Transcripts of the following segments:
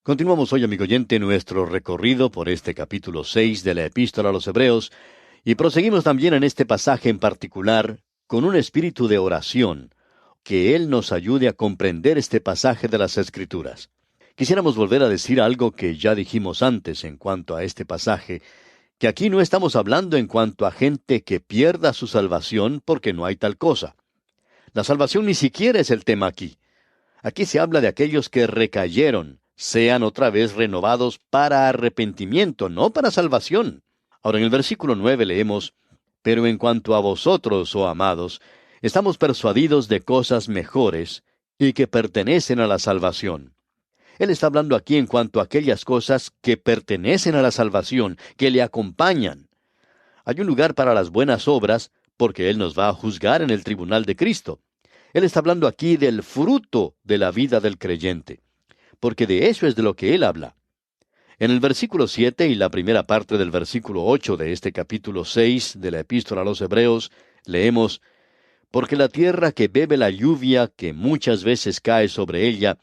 Continuamos hoy, amigo oyente, nuestro recorrido por este capítulo 6 de la Epístola a los Hebreos, y proseguimos también en este pasaje en particular con un espíritu de oración, que Él nos ayude a comprender este pasaje de las Escrituras. Quisiéramos volver a decir algo que ya dijimos antes en cuanto a este pasaje, que aquí no estamos hablando en cuanto a gente que pierda su salvación porque no hay tal cosa. La salvación ni siquiera es el tema aquí. Aquí se habla de aquellos que recayeron, sean otra vez renovados para arrepentimiento, no para salvación. Ahora en el versículo 9 leemos, Pero en cuanto a vosotros, oh amados, estamos persuadidos de cosas mejores y que pertenecen a la salvación. Él está hablando aquí en cuanto a aquellas cosas que pertenecen a la salvación, que le acompañan. Hay un lugar para las buenas obras, porque Él nos va a juzgar en el tribunal de Cristo. Él está hablando aquí del fruto de la vida del creyente, porque de eso es de lo que Él habla. En el versículo 7 y la primera parte del versículo 8 de este capítulo 6 de la Epístola a los Hebreos, leemos, Porque la tierra que bebe la lluvia que muchas veces cae sobre ella,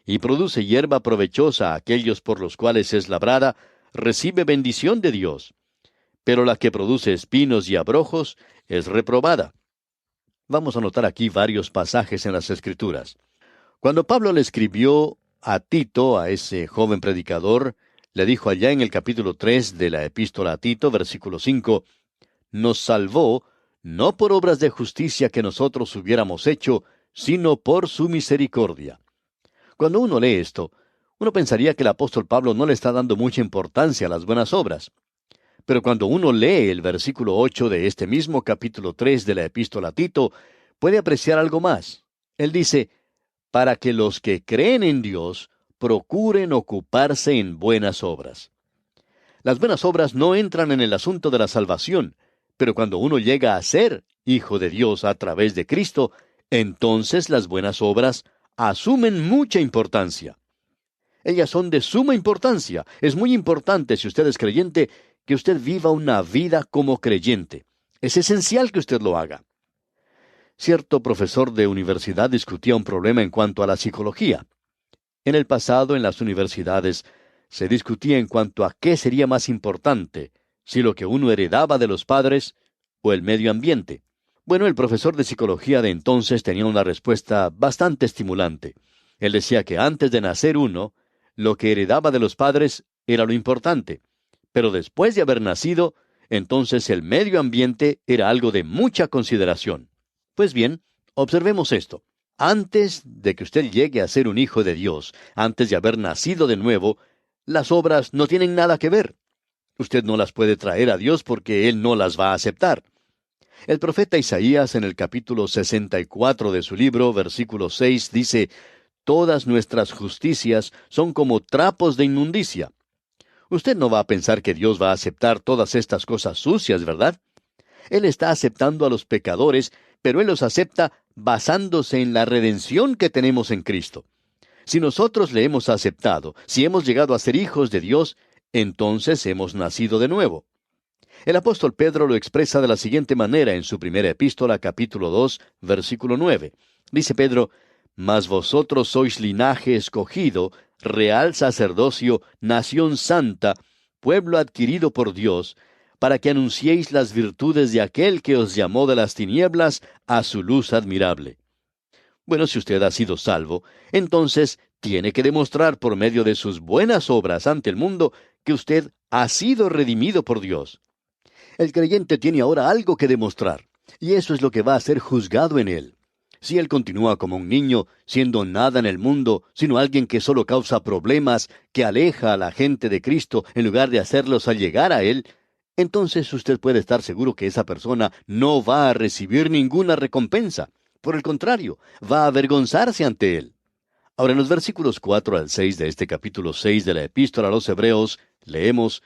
y produce hierba provechosa a aquellos por los cuales es labrada, recibe bendición de Dios. Pero la que produce espinos y abrojos es reprobada. Vamos a notar aquí varios pasajes en las Escrituras. Cuando Pablo le escribió a Tito, a ese joven predicador, le dijo allá en el capítulo 3 de la Epístola a Tito, versículo 5, nos salvó, no por obras de justicia que nosotros hubiéramos hecho, sino por su misericordia. Cuando uno lee esto, uno pensaría que el apóstol Pablo no le está dando mucha importancia a las buenas obras. Pero cuando uno lee el versículo 8 de este mismo capítulo 3 de la Epístola a Tito, puede apreciar algo más. Él dice, para que los que creen en Dios procuren ocuparse en buenas obras. Las buenas obras no entran en el asunto de la salvación, pero cuando uno llega a ser hijo de Dios a través de Cristo, entonces las buenas obras asumen mucha importancia. Ellas son de suma importancia. Es muy importante, si usted es creyente, que usted viva una vida como creyente. Es esencial que usted lo haga. Cierto profesor de universidad discutía un problema en cuanto a la psicología. En el pasado, en las universidades, se discutía en cuanto a qué sería más importante, si lo que uno heredaba de los padres o el medio ambiente. Bueno, el profesor de psicología de entonces tenía una respuesta bastante estimulante. Él decía que antes de nacer uno, lo que heredaba de los padres era lo importante, pero después de haber nacido, entonces el medio ambiente era algo de mucha consideración. Pues bien, observemos esto. Antes de que usted llegue a ser un hijo de Dios, antes de haber nacido de nuevo, las obras no tienen nada que ver. Usted no las puede traer a Dios porque Él no las va a aceptar. El profeta Isaías en el capítulo 64 de su libro, versículo 6, dice, Todas nuestras justicias son como trapos de inmundicia. Usted no va a pensar que Dios va a aceptar todas estas cosas sucias, ¿verdad? Él está aceptando a los pecadores, pero Él los acepta basándose en la redención que tenemos en Cristo. Si nosotros le hemos aceptado, si hemos llegado a ser hijos de Dios, entonces hemos nacido de nuevo. El apóstol Pedro lo expresa de la siguiente manera en su primera epístola, capítulo 2, versículo 9. Dice Pedro, Mas vosotros sois linaje escogido, real sacerdocio, nación santa, pueblo adquirido por Dios, para que anunciéis las virtudes de aquel que os llamó de las tinieblas a su luz admirable. Bueno, si usted ha sido salvo, entonces tiene que demostrar por medio de sus buenas obras ante el mundo que usted ha sido redimido por Dios. El creyente tiene ahora algo que demostrar, y eso es lo que va a ser juzgado en él. Si él continúa como un niño, siendo nada en el mundo, sino alguien que solo causa problemas, que aleja a la gente de Cristo en lugar de hacerlos al llegar a Él, entonces usted puede estar seguro que esa persona no va a recibir ninguna recompensa. Por el contrario, va a avergonzarse ante Él. Ahora, en los versículos 4 al 6 de este capítulo 6 de la Epístola a los Hebreos, leemos,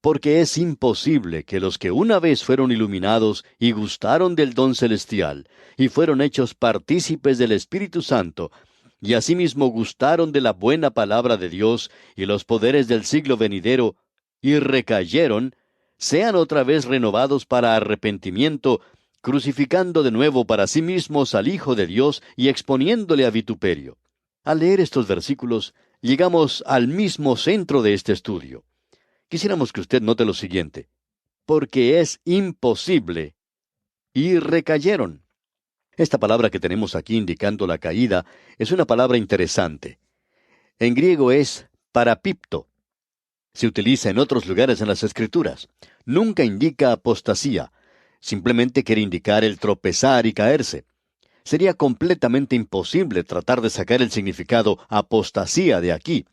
Porque es imposible que los que una vez fueron iluminados y gustaron del don celestial, y fueron hechos partícipes del Espíritu Santo, y asimismo gustaron de la buena palabra de Dios y los poderes del siglo venidero, y recayeron, sean otra vez renovados para arrepentimiento, crucificando de nuevo para sí mismos al Hijo de Dios y exponiéndole a vituperio. Al leer estos versículos, llegamos al mismo centro de este estudio. Quisiéramos que usted note lo siguiente: porque es imposible, y recayeron. Esta palabra que tenemos aquí indicando la caída es una palabra interesante. En griego es parapipto. Se utiliza en otros lugares en las Escrituras. Nunca indica apostasía. Simplemente quiere indicar el tropezar y caerse. Sería completamente imposible tratar de sacar el significado apostasía de aquí.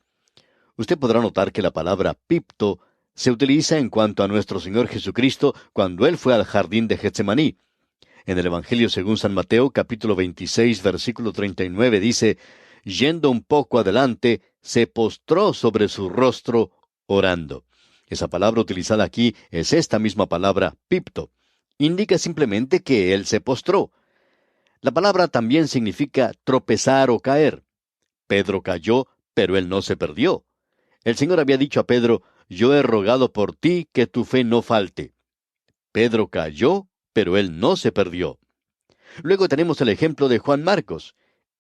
Usted podrá notar que la palabra pipto se utiliza en cuanto a nuestro Señor Jesucristo cuando Él fue al jardín de Getsemaní. En el Evangelio según San Mateo, capítulo 26, versículo 39, dice: yendo un poco adelante, se postró sobre su rostro, orando. Esa palabra utilizada aquí es esta misma palabra, pipto. Indica simplemente que Él se postró. La palabra también significa tropezar o caer. Pedro cayó, pero él no se perdió. El Señor había dicho a Pedro: yo he rogado por ti que tu fe no falte. Pedro cayó, pero él no se perdió. Luego tenemos el ejemplo de Juan Marcos.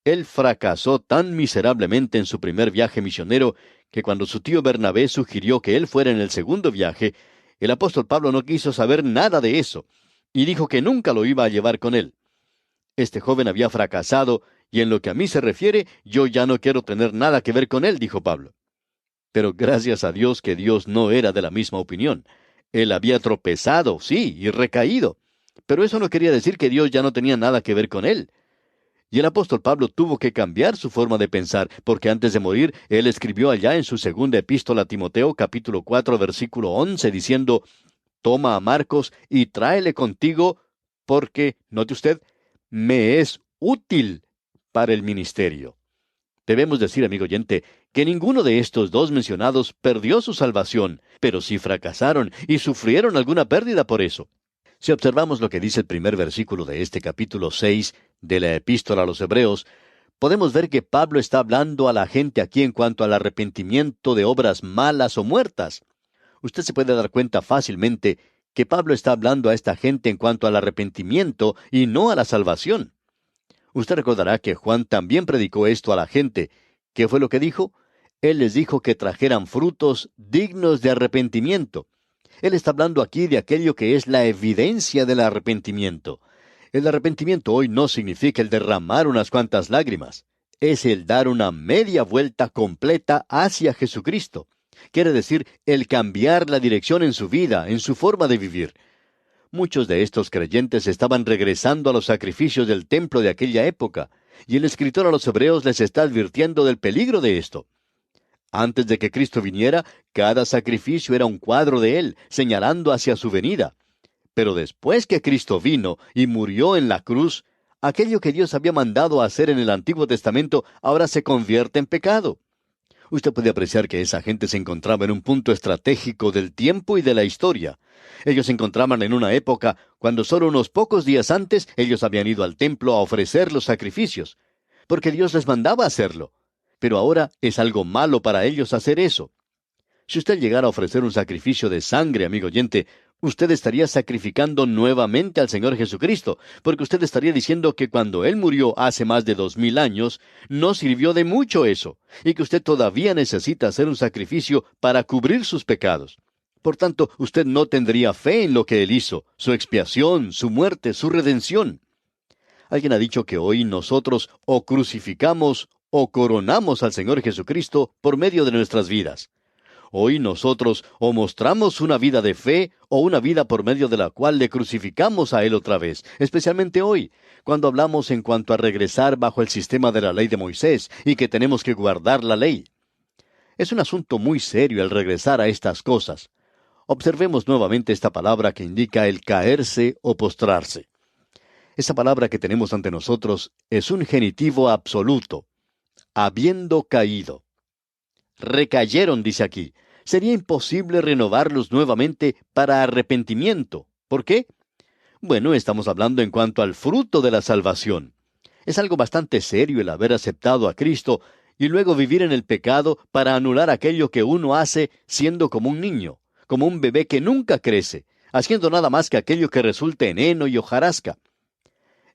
Él fracasó tan miserablemente en su primer viaje misionero que cuando su tío Bernabé sugirió que él fuera en el segundo viaje, el apóstol Pablo no quiso saber nada de eso, y dijo que nunca lo iba a llevar con él. Este joven había fracasado, y en lo que a mí se refiere, yo ya no quiero tener nada que ver con él, dijo Pablo. Pero gracias a Dios que Dios no era de la misma opinión. Él había tropezado, sí, y recaído. Pero eso no quería decir que Dios ya no tenía nada que ver con él. Y el apóstol Pablo tuvo que cambiar su forma de pensar, porque antes de morir, él escribió allá en su segunda epístola a Timoteo, capítulo 4, versículo 11, diciendo: toma a Marcos y tráele contigo, porque, note usted, me es útil para el ministerio. Debemos decir, amigo oyente, que ninguno de estos dos mencionados perdió su salvación, pero sí fracasaron y sufrieron alguna pérdida por eso. Si observamos lo que dice el primer versículo de este capítulo 6 de la Epístola a los Hebreos, podemos ver que Pablo está hablando a la gente aquí en cuanto al arrepentimiento de obras malas o muertas. Usted se puede dar cuenta fácilmente que Pablo está hablando a esta gente en cuanto al arrepentimiento y no a la salvación. Usted recordará que Juan también predicó esto a la gente. ¿Qué fue lo que dijo? Él les dijo que trajeran frutos dignos de arrepentimiento. Él está hablando aquí de aquello que es la evidencia del arrepentimiento. El arrepentimiento hoy no significa el derramar unas cuantas lágrimas. Es el dar una media vuelta completa hacia Jesucristo. Quiere decir, el cambiar la dirección en su vida, en su forma de vivir. Muchos de estos creyentes estaban regresando a los sacrificios del templo de aquella época, y el escritor a los Hebreos les está advirtiendo del peligro de esto. Antes de que Cristo viniera, cada sacrificio era un cuadro de Él, señalando hacia su venida. Pero después que Cristo vino y murió en la cruz, aquello que Dios había mandado hacer en el Antiguo Testamento ahora se convierte en pecado. Usted puede apreciar que esa gente se encontraba en un punto estratégico del tiempo y de la historia. Ellos se encontraban en una época cuando solo unos pocos días antes ellos habían ido al templo a ofrecer los sacrificios, porque Dios les mandaba hacerlo. Pero ahora es algo malo para ellos hacer eso. Si usted llegara a ofrecer un sacrificio de sangre, amigo oyente, usted estaría sacrificando nuevamente al Señor Jesucristo, porque usted estaría diciendo que cuando Él murió hace más de 2000 años, no sirvió de mucho eso, y que usted todavía necesita hacer un sacrificio para cubrir sus pecados. Por tanto, usted no tendría fe en lo que Él hizo, su expiación, su muerte, su redención. Alguien ha dicho que hoy nosotros o crucificamos o coronamos al Señor Jesucristo por medio de nuestras vidas. Hoy nosotros o mostramos una vida de fe o una vida por medio de la cual le crucificamos a Él otra vez, especialmente hoy, cuando hablamos en cuanto a regresar bajo el sistema de la ley de Moisés y que tenemos que guardar la ley. Es un asunto muy serio el regresar a estas cosas. Observemos nuevamente esta palabra que indica el caerse o postrarse. Esa palabra que tenemos ante nosotros es un genitivo absoluto, habiendo caído. Recayeron, dice aquí. Sería imposible renovarlos nuevamente para arrepentimiento. ¿Por qué? Bueno, estamos hablando en cuanto al fruto de la salvación. Es algo bastante serio el haber aceptado a Cristo y luego vivir en el pecado para anular aquello que uno hace siendo como un niño, como un bebé que nunca crece, haciendo nada más que aquello que resulte en heno y hojarasca.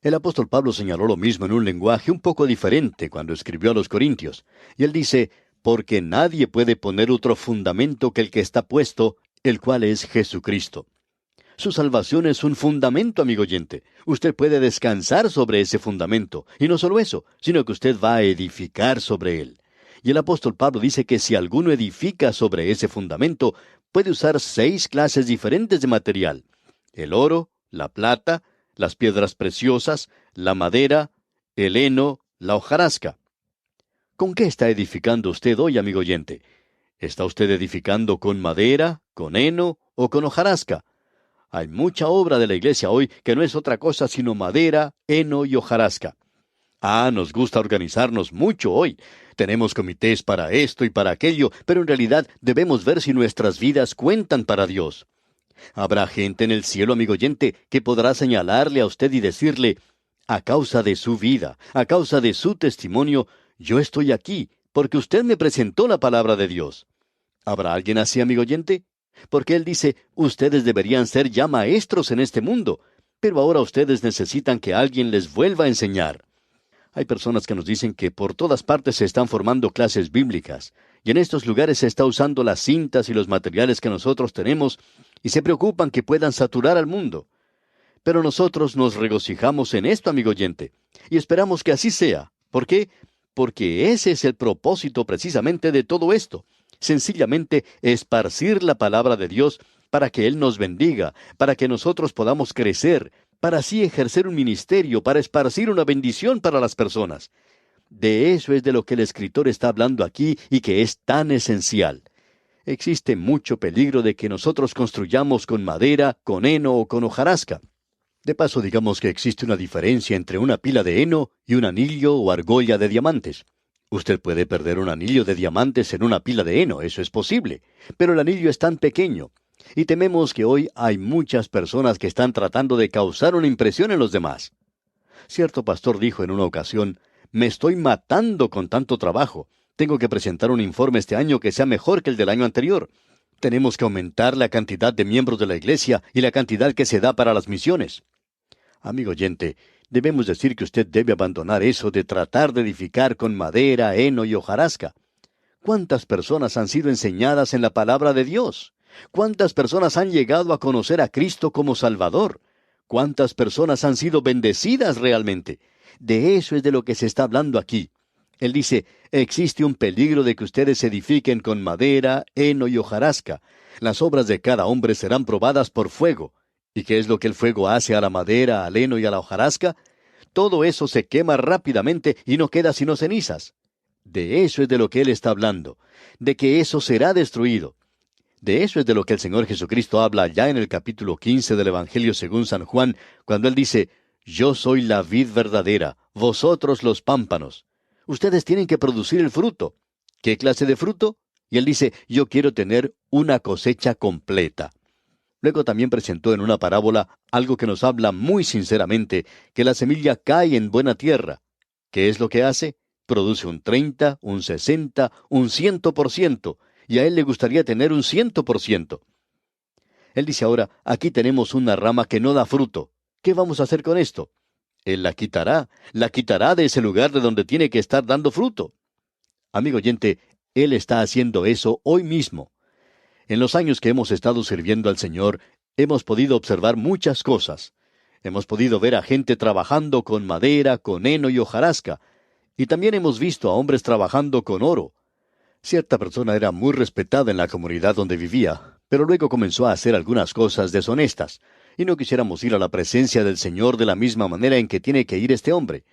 El apóstol Pablo señaló lo mismo en un lenguaje un poco diferente cuando escribió a los Corintios, y él dice: porque nadie puede poner otro fundamento que el que está puesto, el cual es Jesucristo. Su salvación es un fundamento, amigo oyente. Usted puede descansar sobre ese fundamento, y no solo eso, sino que usted va a edificar sobre él. Y el apóstol Pablo dice que si alguno edifica sobre ese fundamento, puede usar 6 clases diferentes de material: el oro, la plata, las piedras preciosas, la madera, el heno, la hojarasca. ¿Con qué está edificando usted hoy, amigo oyente? ¿Está usted edificando con madera, con heno o con hojarasca? Hay mucha obra de la iglesia hoy que no es otra cosa sino madera, heno y hojarasca. Nos gusta organizarnos mucho hoy. Tenemos comités para esto y para aquello, pero en realidad debemos ver si nuestras vidas cuentan para Dios. Habrá gente en el cielo, amigo oyente, que podrá señalarle a usted y decirle: a causa de su vida, a causa de su testimonio, yo estoy aquí, porque usted me presentó la palabra de Dios. ¿Habrá alguien así, amigo oyente? Porque Él dice: ustedes deberían ser ya maestros en este mundo, pero ahora ustedes necesitan que alguien les vuelva a enseñar. Hay personas que nos dicen que por todas partes se están formando clases bíblicas, y en estos lugares se está usando las cintas y los materiales que nosotros tenemos, y se preocupan que puedan saturar al mundo. Pero nosotros nos regocijamos en esto, amigo oyente, y esperamos que así sea. ¿Por qué? Porque ese es el propósito precisamente de todo esto. Sencillamente esparcir la palabra de Dios para que Él nos bendiga, para que nosotros podamos crecer, para así ejercer un ministerio, para esparcir una bendición para las personas. De eso es de lo que el escritor está hablando aquí y que es tan esencial. Existe mucho peligro de que nosotros construyamos con madera, con heno o con hojarasca. De paso, digamos que existe una diferencia entre una pila de heno y un anillo o argolla de diamantes. Usted puede perder un anillo de diamantes en una pila de heno, eso es posible, pero el anillo es tan pequeño. Y tememos que hoy hay muchas personas que están tratando de causar una impresión en los demás. Cierto pastor dijo en una ocasión: me estoy matando con tanto trabajo. Tengo que presentar un informe este año que sea mejor que el del año anterior. Tenemos que aumentar la cantidad de miembros de la iglesia y la cantidad que se da para las misiones. Amigo oyente, debemos decir que usted debe abandonar eso de tratar de edificar con madera, heno y hojarasca. ¿Cuántas personas han sido enseñadas en la palabra de Dios? ¿Cuántas personas han llegado a conocer a Cristo como Salvador? ¿Cuántas personas han sido bendecidas realmente? De eso es de lo que se está hablando aquí. Él dice: existe un peligro de que ustedes edifiquen con madera, heno y hojarasca. Las obras de cada hombre serán probadas por fuego. ¿Y qué es lo que el fuego hace a la madera, al heno y a la hojarasca? Todo eso se quema rápidamente y no queda sino cenizas. De eso es de lo que Él está hablando, de que eso será destruido. De eso es de lo que el Señor Jesucristo habla ya en el capítulo 15 del Evangelio según San Juan, cuando Él dice: yo soy la vid verdadera, vosotros los pámpanos. Ustedes tienen que producir el fruto. ¿Qué clase de fruto? Y Él dice: yo quiero tener una cosecha completa. Luego también presentó en una parábola algo que nos habla muy sinceramente, que la semilla cae en buena tierra. ¿Qué es lo que hace? Produce un 30, un 60, un 100%, y a él le gustaría tener un 100%. Él dice ahora: aquí tenemos una rama que no da fruto. ¿Qué vamos a hacer con esto? Él la quitará de ese lugar de donde tiene que estar dando fruto. Amigo oyente, Él está haciendo eso hoy mismo. En los años que hemos estado sirviendo al Señor, hemos podido observar muchas cosas. Hemos podido ver a gente trabajando con madera, con heno y hojarasca, y también hemos visto a hombres trabajando con oro. Cierta persona era muy respetada en la comunidad donde vivía, pero luego comenzó a hacer algunas cosas deshonestas, y no quisiéramos ir a la presencia del Señor de la misma manera en que tiene que ir este hombre.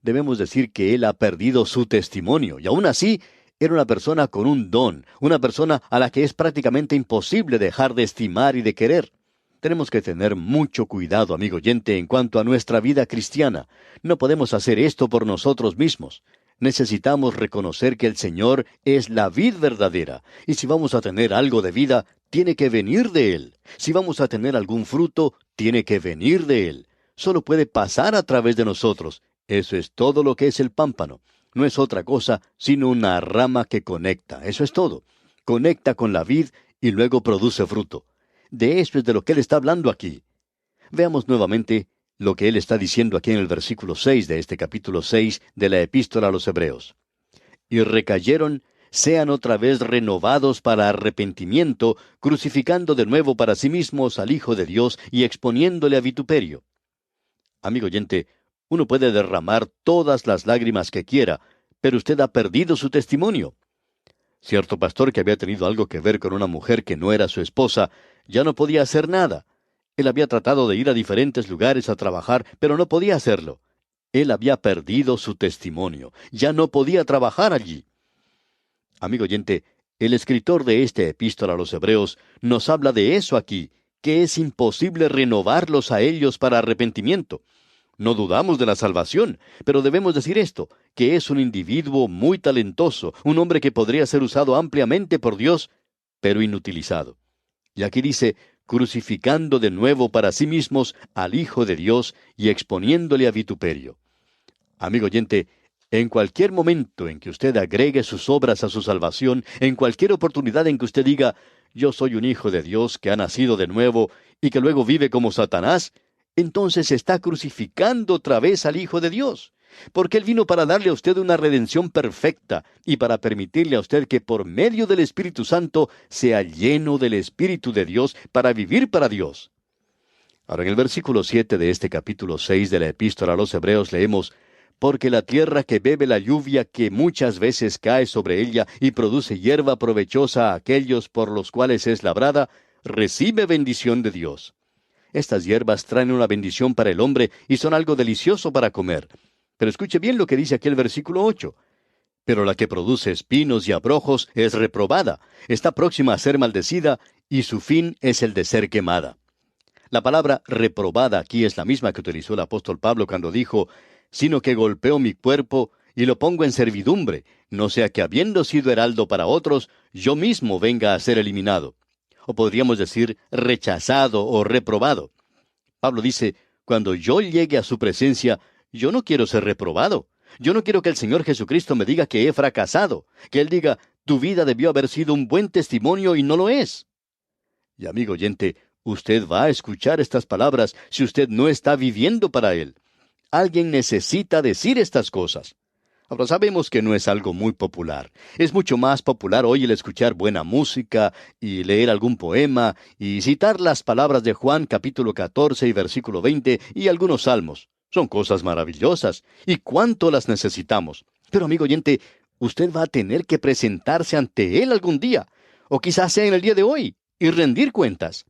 Debemos decir que él ha perdido su testimonio, y aún así era una persona con un don, una persona a la que es prácticamente imposible dejar de estimar y de querer. Tenemos que tener mucho cuidado, amigo oyente, en cuanto a nuestra vida cristiana. No podemos hacer esto por nosotros mismos. Necesitamos reconocer que el Señor es la vid verdadera, y si vamos a tener algo de vida, tiene que venir de Él. Si vamos a tener algún fruto, tiene que venir de Él. Solo puede pasar a través de nosotros. Eso es todo lo que es el pámpano. No es otra cosa sino una rama que conecta. Eso es todo. Conecta con la vid y luego produce fruto. De eso es de lo que Él está hablando aquí. Veamos nuevamente lo que Él está diciendo aquí en el versículo 6 de este capítulo 6 de la Epístola a los Hebreos. Y recayeron sean otra vez renovados para arrepentimiento, crucificando de nuevo para sí mismos al Hijo de Dios y exponiéndole a vituperio. Amigo oyente, uno puede derramar todas las lágrimas que quiera, pero usted ha perdido su testimonio. Cierto pastor que había tenido algo que ver con una mujer que no era su esposa, ya no podía hacer nada. Él había tratado de ir a diferentes lugares a trabajar, pero no podía hacerlo. Él había perdido su testimonio. Ya no podía trabajar allí. Amigo oyente, el escritor de esta epístola a los Hebreos nos habla de eso aquí, que es imposible renovarlos a ellos para arrepentimiento. No dudamos de la salvación, pero debemos decir esto, que es un individuo muy talentoso, un hombre que podría ser usado ampliamente por Dios, pero inutilizado. Y aquí dice, crucificando de nuevo para sí mismos al Hijo de Dios y exponiéndole a vituperio. Amigo oyente, en cualquier momento en que usted agregue sus obras a su salvación, en cualquier oportunidad en que usted diga, yo soy un hijo de Dios que ha nacido de nuevo y que luego vive como Satanás, entonces está crucificando otra vez al Hijo de Dios. Porque Él vino para darle a usted una redención perfecta y para permitirle a usted que por medio del Espíritu Santo sea lleno del Espíritu de Dios para vivir para Dios. Ahora en el versículo 7 de este capítulo 6 de la Epístola a los Hebreos leemos, porque la tierra que bebe la lluvia que muchas veces cae sobre ella y produce hierba provechosa a aquellos por los cuales es labrada, recibe bendición de Dios. Estas hierbas traen una bendición para el hombre y son algo delicioso para comer. Pero escuche bien lo que dice aquí el versículo 8. Pero la que produce espinos y abrojos es reprobada, está próxima a ser maldecida, y su fin es el de ser quemada. La palabra reprobada aquí es la misma que utilizó el apóstol Pablo cuando dijo, sino que golpeo mi cuerpo y lo pongo en servidumbre, no sea que habiendo sido heraldo para otros, yo mismo venga a ser eliminado. O podríamos decir rechazado o reprobado. Pablo dice, cuando yo llegue a su presencia, yo no quiero ser reprobado. Yo no quiero que el Señor Jesucristo me diga que he fracasado, que Él diga, tu vida debió haber sido un buen testimonio y no lo es. Y amigo oyente, usted va a escuchar estas palabras si usted no está viviendo para Él. Alguien necesita decir estas cosas. Ahora sabemos que no es algo muy popular. Es mucho más popular hoy el escuchar buena música y leer algún poema y citar las palabras de Juan capítulo 14 y versículo 20 y algunos salmos. Son cosas maravillosas. ¿Y cuánto las necesitamos? Pero amigo oyente, usted va a tener que presentarse ante Él algún día, o quizás sea en el día de hoy, y rendir cuentas.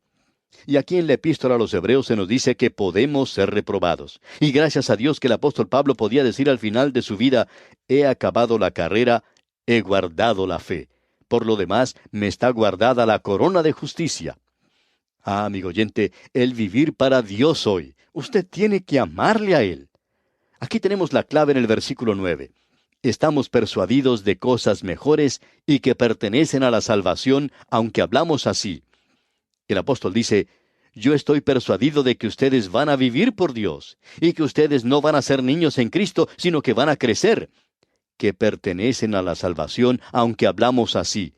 Y aquí en la epístola a los Hebreos se nos dice que podemos ser reprobados. Y gracias a Dios que el apóstol Pablo podía decir al final de su vida, he acabado la carrera, he guardado la fe. Por lo demás, me está guardada la corona de justicia. Ah, amigo oyente, el vivir para Dios hoy. Usted tiene que amarle a Él. Aquí tenemos la clave en el versículo 9. Estamos persuadidos de cosas mejores y que pertenecen a la salvación, aunque hablamos así. El apóstol dice, yo estoy persuadido de que ustedes van a vivir por Dios, y que ustedes no van a ser niños en Cristo, sino que van a crecer, que pertenecen a la salvación, aunque hablamos así.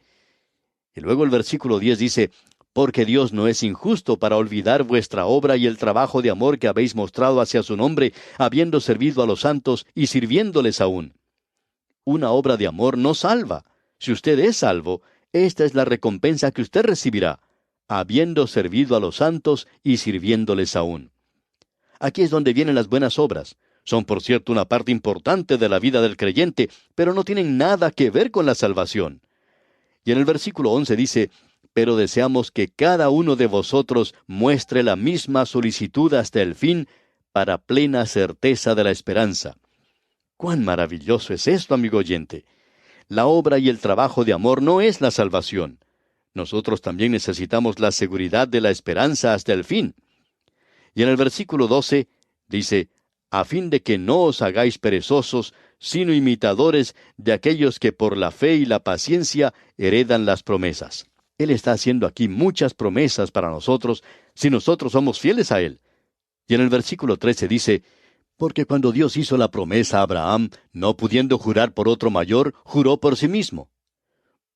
Y luego el versículo 10 dice, porque Dios no es injusto para olvidar vuestra obra y el trabajo de amor que habéis mostrado hacia su nombre, habiendo servido a los santos y sirviéndoles aún. Una obra de amor no salva. Si usted es salvo, esta es la recompensa que usted recibirá, habiendo servido a los santos y sirviéndoles aún. Aquí es donde vienen las buenas obras. Son, por cierto, una parte importante de la vida del creyente, pero no tienen nada que ver con la salvación. Y en el versículo 11 dice, pero deseamos que cada uno de vosotros muestre la misma solicitud hasta el fin, para plena certeza de la esperanza. ¡Cuán maravilloso es esto, amigo oyente! La obra y el trabajo de amor no es la salvación. Nosotros también necesitamos la seguridad de la esperanza hasta el fin. Y en el versículo 12 dice, a fin de que no os hagáis perezosos, sino imitadores de aquellos que por la fe y la paciencia heredan las promesas. Él está haciendo aquí muchas promesas para nosotros, si nosotros somos fieles a Él. Y en el versículo 13 dice, porque cuando Dios hizo la promesa a Abraham, no pudiendo jurar por otro mayor, juró por sí mismo.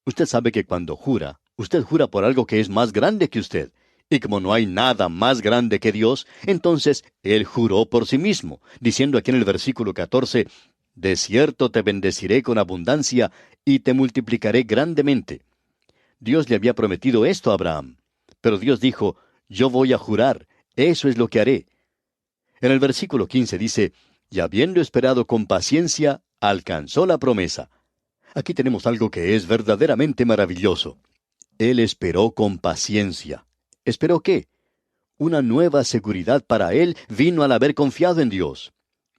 Usted sabe que cuando jura, usted jura por algo que es más grande que usted. Y como no hay nada más grande que Dios, entonces Él juró por sí mismo, diciendo aquí en el versículo 14, De cierto te bendeciré con abundancia y te multiplicaré grandemente. Dios le había prometido esto a Abraham. Pero Dios dijo, yo voy a jurar, eso es lo que haré. En el versículo 15 dice, y habiendo esperado con paciencia, alcanzó la promesa. Aquí tenemos algo que es verdaderamente maravilloso. Él esperó con paciencia. ¿Esperó qué? Una nueva seguridad para él vino al haber confiado en Dios.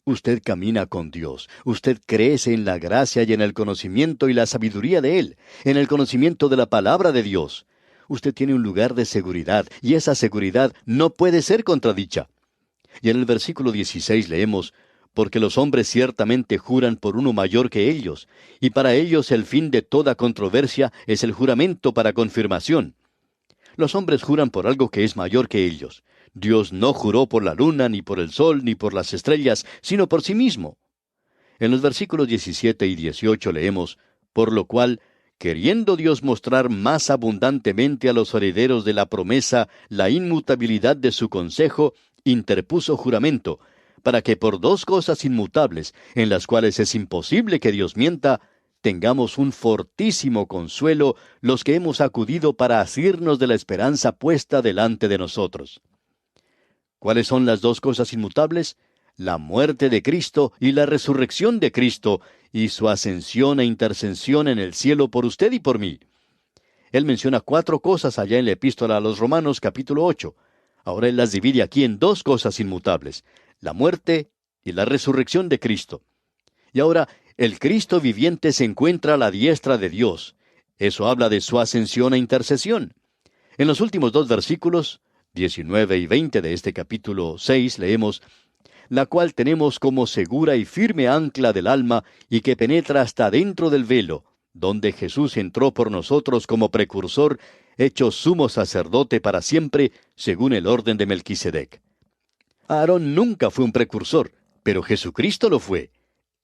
Usted camina con Dios. Usted crece en la gracia y en el conocimiento y la sabiduría de Él, en el conocimiento de la palabra de Dios. Usted tiene un lugar de seguridad, y esa seguridad no puede ser contradicha. Y en el versículo 16 leemos, porque los hombres ciertamente juran por uno mayor que ellos, y para ellos el fin de toda controversia es el juramento para confirmación. Los hombres juran por algo que es mayor que ellos. Dios no juró por la luna, ni por el sol, ni por las estrellas, sino por sí mismo. En los versículos 17 y 18 leemos, por lo cual, queriendo Dios mostrar más abundantemente a los herederos de la promesa la inmutabilidad de su consejo, interpuso juramento, para que por dos cosas inmutables, en las cuales es imposible que Dios mienta, tengamos un fortísimo consuelo los que hemos acudido para asirnos de la esperanza puesta delante de nosotros. ¿Cuáles son las dos cosas inmutables? La muerte de Cristo y la resurrección de Cristo, y su ascensión e intercesión en el cielo por usted y por mí. Él menciona 4 cosas allá en la epístola a los Romanos capítulo 8. Ahora él las divide aquí en 2 cosas inmutables, la muerte y la resurrección de Cristo. Y ahora, el Cristo viviente se encuentra a la diestra de Dios. Eso habla de su ascensión e intercesión. En los últimos 2 versículos, 19 y 20 de este capítulo 6, leemos, la cual tenemos como segura y firme ancla del alma y que penetra hasta dentro del velo, donde Jesús entró por nosotros como precursor, hecho sumo sacerdote para siempre, según el orden de Melquisedec. Aarón nunca fue un precursor, pero Jesucristo lo fue.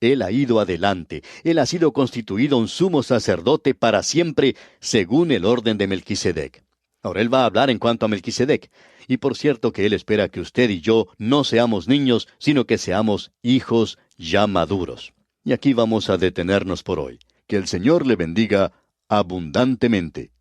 Él ha ido adelante, él ha sido constituido un sumo sacerdote para siempre, según el orden de Melquisedec. Ahora él va a hablar en cuanto a Melquisedec. Y por cierto que él espera que usted y yo no seamos niños, sino que seamos hijos ya maduros. Y aquí vamos a detenernos por hoy. Que el Señor le bendiga abundantemente.